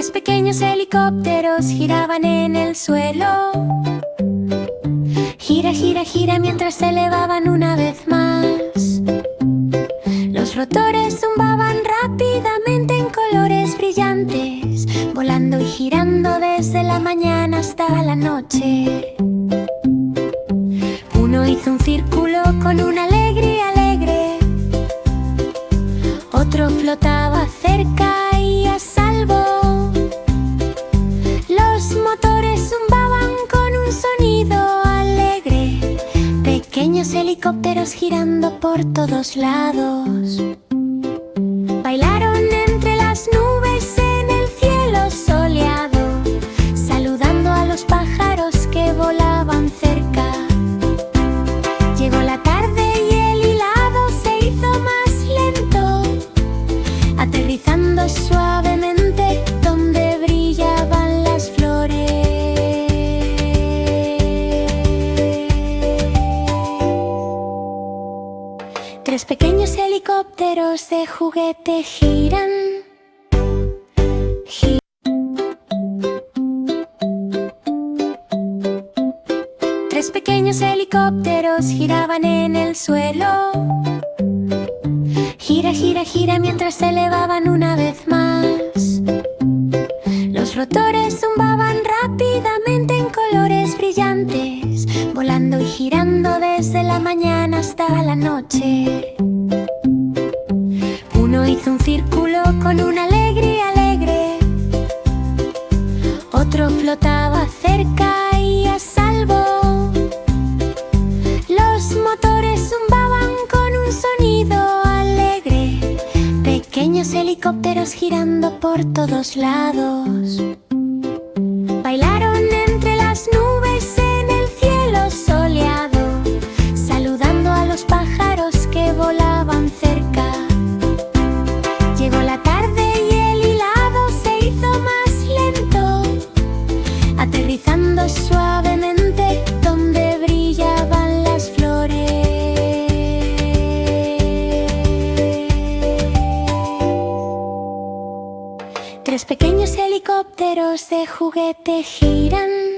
Tres pequeños helicópteros giraban en el suelo. Gira, gira, gira mientras se elevaban una vez más. Los rotores zumbaban rápidamente en colores brillantes, volando y girando desde la mañana hasta la noche. Uno hizo un círculo con una alegría alegre. Otro flotaba cerca y a salvo. Los motores zumbaban con un sonido alegre. Pequeños helicópteros girando por todos lados. Bailaron entre las nubes en el cielo soleado, saludando a los pájaros que volaban cerca. Llegó la tarde y el hilado se hizo más lento, aterrizando suavemente donde brillaban las flores. Tres pequeños helicópteros de juguete giran. Tres pequeños helicópteros giraban en el suelo. Gira, gira, gira mientras se elevaban una vez más. Los rotores zumbaban rápidamente en colores brillantes, volando y girando desde la mañana hasta la noche. Uno hizo un círculo con una alegría alegre. Otro flotaba cerca y a salvo. Los motores zumbaban con un sonido alegre. Pequeños helicópteros girando por todos lados. Bailaron entre las nubes en el cielo soleado, saludando a los pájaros que volaban cerca. Llegó la tarde y el hilado se hizo más lento, aterrizando suavemente donde brillaban las flores. Tres pequeños helicópteros de juguete giran.